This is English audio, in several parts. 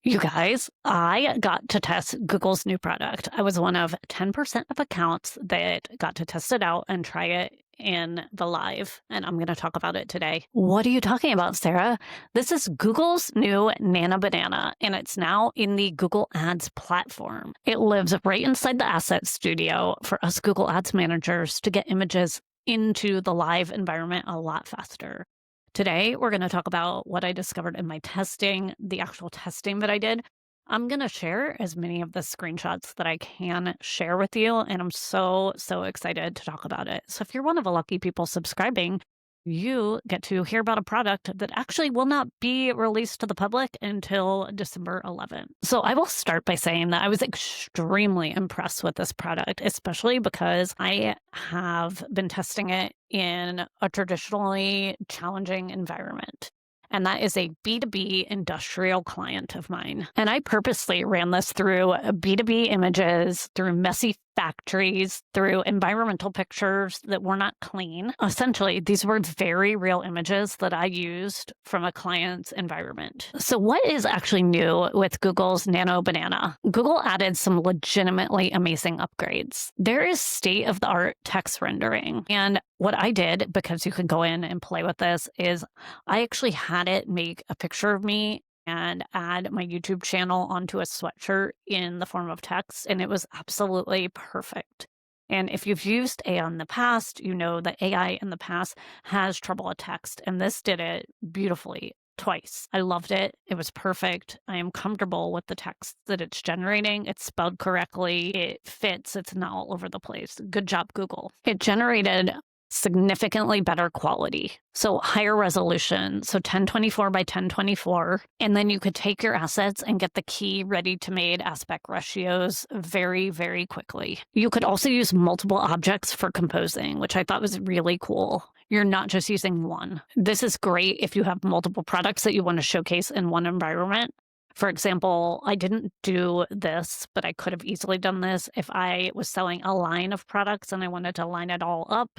You guys, I got to test Google's new product. I was one of 10% of accounts that got to test it out and try it in the live, and I'm going to talk about it today. What are you talking about, Sarah? This is Google's new Nano Banana, and it's now in the Google Ads platform. It lives right inside the Asset Studio for us Google Ads managers to get images into the live environment a lot faster. Today, we're going to talk about what I discovered in my testing, the actual testing that I did. I'm going to share as many of the screenshots that I can share with you, and I'm so excited to talk about it. So if you're one of the lucky people subscribing, you get to hear about a product that actually will not be released to the public until December 11th. So I will start by saying that I was extremely impressed with this product, especially because I have been testing it in a traditionally challenging environment. And that is a B2B industrial client of mine. And I purposely ran this through B2B images, through messy factories, through environmental pictures that were not clean. Essentially, these were very real images that I used from a client's environment. So what is actually new with Google's Nano Banana? Google added some legitimately amazing upgrades. There is state-of-the-art text rendering. And what I did, because you could go in and play with this, is I actually had it make a picture of me and add my YouTube channel onto a sweatshirt in the form of text, and it was absolutely perfect. And if you've used AI in the past, you know that AI in the past has trouble with text, and this did it beautifully twice. I loved it. It was perfect. I am comfortable with the text that it's generating. It's spelled correctly. It fits. It's not all over the place. Good job, Google. It generated significantly better quality. So higher resolution, so 1024 by 1024. And then you could take your assets and get the key ready to made aspect ratios very quickly. You could also use multiple objects for composing, which I thought was really cool. You're not just using one. This is great if you have multiple products that you want to showcase in one environment. For example, I didn't do this, but I could have easily done this if I was selling a line of products and I wanted to line it all up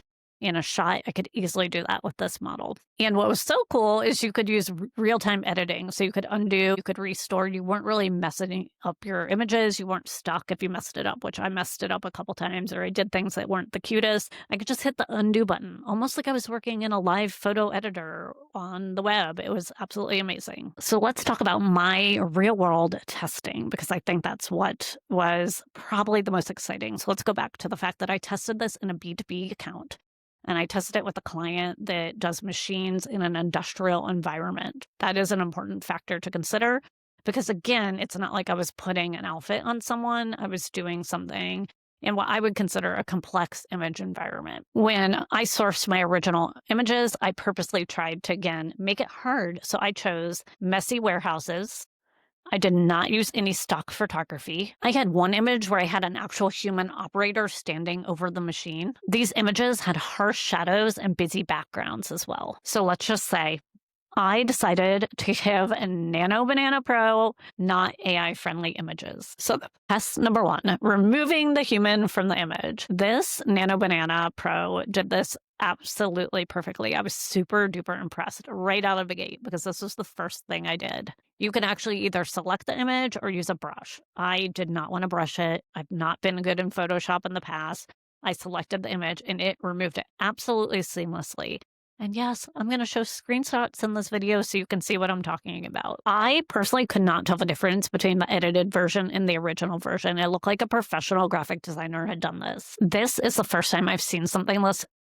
in a shot. I could easily do that with this model. And what was so cool is you could use real-time editing. So you could undo, you could restore. You weren't really messing up your images. You weren't stuck if you messed it up, which I messed it up a couple times, or I did things that weren't the cutest. I could just hit the undo button, almost like I was working in a live photo editor on the web. It was absolutely amazing. So let's talk about my real-world testing, because I think that's what was probably the most exciting. So let's go back to the fact that I tested this in a B2B account. And I tested it with a client that does machines in an industrial environment. That is an important factor to consider because, again, it's not like I was putting an outfit on someone. I was doing something in what I would consider a complex image environment. When I sourced my original images, I purposely tried to, again, make it hard. So I chose messy warehouses. I did not use any stock photography. I had one image where I had an actual human operator standing over the machine. These images had harsh shadows and busy backgrounds as well. So let's just say I decided to give a Nano Banana Pro not AI-friendly images. So test number one, removing the human from the image. This Nano Banana Pro did this absolutely perfectly. I was super duper impressed right out of the gate because this was the first thing I did. You can actually either select the image or use a brush. I did not want to brush it. I've not been good in Photoshop in the past. I selected the image and it removed it absolutely seamlessly. And yes, I'm going to show screenshots in this video so you can see what I'm talking about. I personally could not tell the difference between the edited version and the original version. It looked like a professional graphic designer had done this. This is the first time I've seen something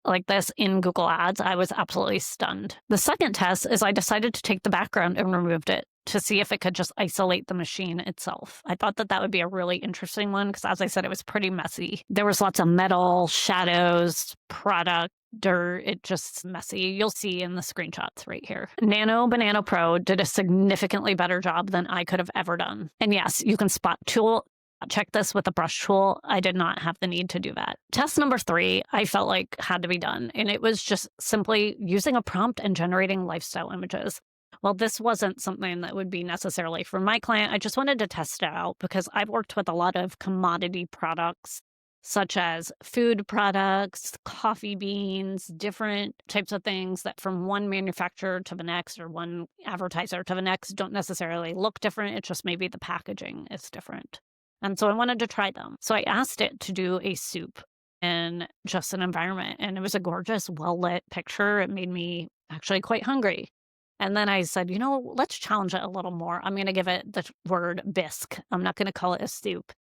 like this in Google Ads. I was absolutely stunned. The second test is I decided to take the background and removed it to see if it could just isolate the machine itself. I thought that that would be a really interesting one because, as I said, it was pretty messy. There was lots of metal, shadows, product, dirt. It just messy. You'll see in the screenshots right here. Nano Banana Pro did a significantly better job than I could have ever done. And yes, you can spot tool. Check this with a brush tool. I did not have the need to do that. Test number 3, I felt like had to be done. And it was just simply using a prompt and generating lifestyle images. Well, this wasn't something that would be necessarily for my client. I just wanted to test it out because I've worked with a lot of commodity products such as food products, coffee beans, different types of things that from one manufacturer to the next or one advertiser to the next don't necessarily look different. It's just maybe the packaging is different. And so I wanted to try them. So I asked it to do a soup in just an environment. And it was a gorgeous, well lit picture. It made me actually quite hungry. And then I said, let's challenge it a little more. I'm going to give it the word bisque. I'm not going to call it a soup.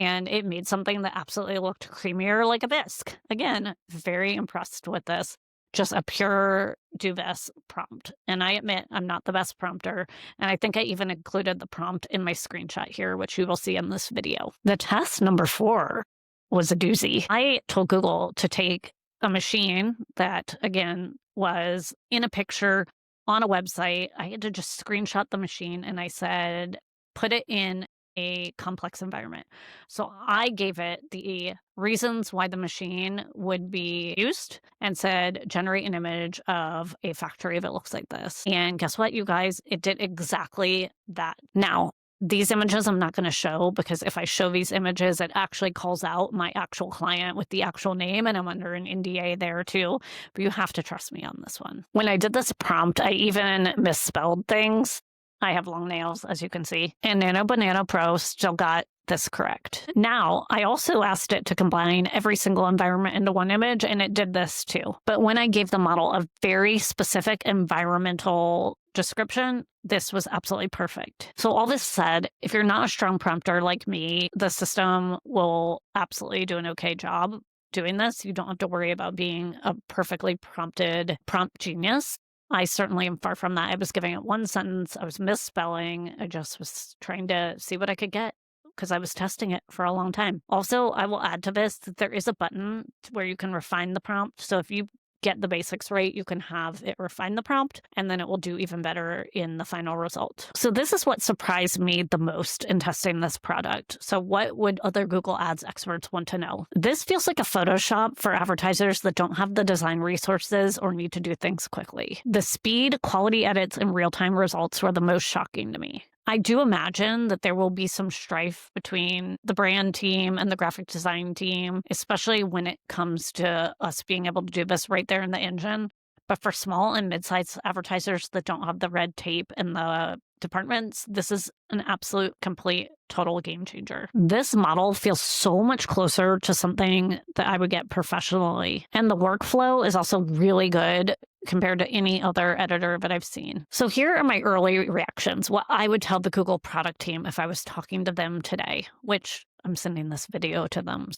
And it made something that absolutely looked creamier like a bisque. Again, very impressed with this. Just a pure Duves prompt. And I admit I'm not the best prompter. And I think I even included the prompt in my screenshot here, which you will see in this video. The test number 4 was a doozy. I told Google to take a machine that, again, was in a picture on a website. I had to just screenshot the machine and I said, put it in a complex environment. So I gave it the reasons why the machine would be used and said, generate an image of a factory that looks like this. And guess what, you guys? It did exactly that. Now, these images I'm not going to show because if I show these images, it actually calls out my actual client with the actual name and I'm under an NDA there too. But you have to trust me on this one. When I did this prompt, I even misspelled things. I have long nails, as you can see. And Nano Banana Pro still got this correct. Now, I also asked it to combine every single environment into one image, and it did this too. But when I gave the model a very specific environmental description, this was absolutely perfect. So all this said, if you're not a strong prompter like me, the system will absolutely do an okay job doing this. You don't have to worry about being a perfectly prompted prompt genius. I certainly am far from that. I was giving it one sentence. I was misspelling. I just was trying to see what I could get because I was testing it for a long time. Also, I will add to this that there is a button where you can refine the prompt. So if you get the basics right, you can have it refine the prompt and then it will do even better in the final result. So this is what surprised me the most in testing this product. So what would other Google Ads experts want to know? This feels like a Photoshop for advertisers that don't have the design resources or need to do things quickly. The speed, quality edits, and real-time results were the most shocking to me. I do imagine that there will be some strife between the brand team and the graphic design team, especially when it comes to us being able to do this right there in the engine. But for small and mid-sized advertisers that don't have the red tape and the departments, this is an absolute, complete, total game changer. This model feels so much closer to something that I would get professionally. And the workflow is also really good compared to any other editor that I've seen. So here are my early reactions, what I would tell the Google product team if I was talking to them today, which I'm sending this video to them.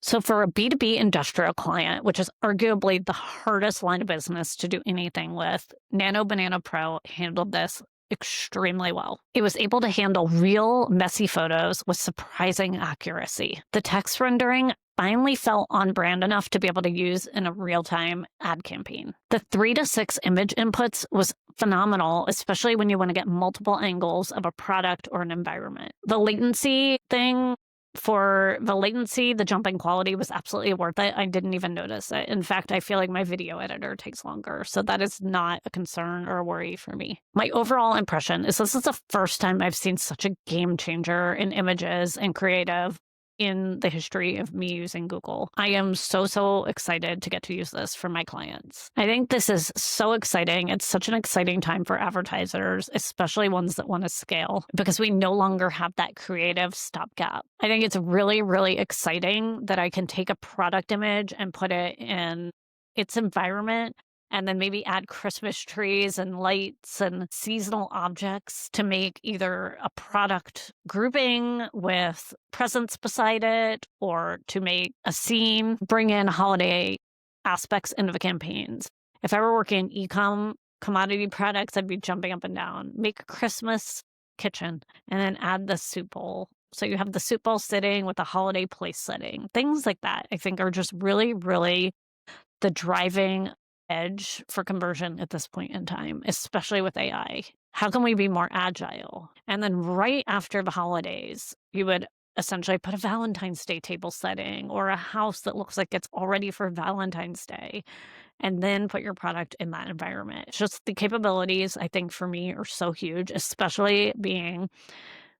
So for a B2B industrial client, which is arguably the hardest line of business to do anything with, Nano Banana Pro handled this extremely well. It was able to handle real messy photos with surprising accuracy. The text rendering finally felt on brand enough to be able to use in a real-time ad campaign. The 3 to 6 image inputs was phenomenal, especially when you want to get multiple angles of a product or an environment. The latency thing, the jumping quality was absolutely worth it. I didn't even notice it. In fact, I feel like my video editor takes longer, so that is not a concern or a worry for me. My overall impression is this is the first time I've seen such a game changer in images and creative in the history of me using Google. I am so excited to get to use this for my clients. I think this is so exciting. It's such an exciting time for advertisers, especially ones that want to scale, because we no longer have that creative stopgap. I think it's really exciting that I can take a product image and put it in its environment and then maybe add Christmas trees and lights and seasonal objects to make either a product grouping with presents beside it or to make a scene, bring in holiday aspects into the campaigns. If I were working in e-com commodity products, I'd be jumping up and down. Make a Christmas kitchen and then add the soup bowl. So you have the soup bowl sitting with a holiday place setting. Things like that, I think, are just really the driving edge for conversion at this point in time, especially with AI. How can we be more agile? And then right after the holidays, you would essentially put a Valentine's Day table setting or a house that looks like it's all ready for Valentine's Day, and then put your product in that environment. It's just the capabilities, I think, for me are so huge, especially being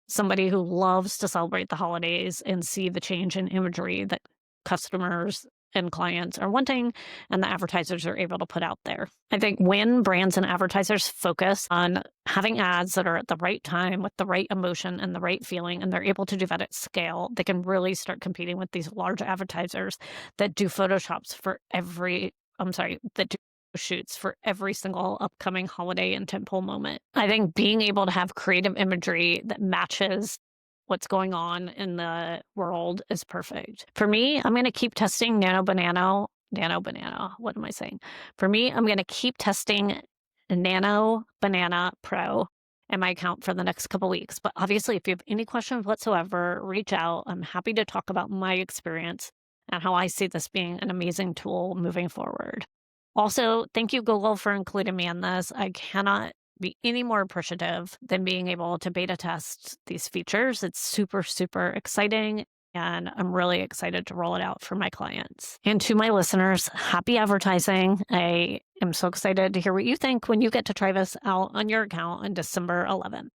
somebody who loves to celebrate the holidays and see the change in imagery that customers and clients are wanting and the advertisers are able to put out there. I think when brands and advertisers focus on having ads that are at the right time with the right emotion and the right feeling, and they're able to do that at scale, they can really start competing with these large advertisers that do Photoshops for that do shoots for every single upcoming holiday and tentpole moment. I think being able to have creative imagery that matches what's going on in the world is perfect. For me, I'm going to keep testing Nano Banana. What am I saying? For me, I'm going to keep testing Nano Banana Pro in my account for the next couple weeks. But obviously, if you have any questions whatsoever, reach out. I'm happy to talk about my experience and how I see this being an amazing tool moving forward. Also, thank you, Google, for including me in this. I cannot be any more appreciative than being able to beta test these features. It's super, super exciting, and I'm really excited to roll it out for my clients. And to my listeners, happy advertising. I am so excited to hear what you think when you get to try this out on your account on December 11th.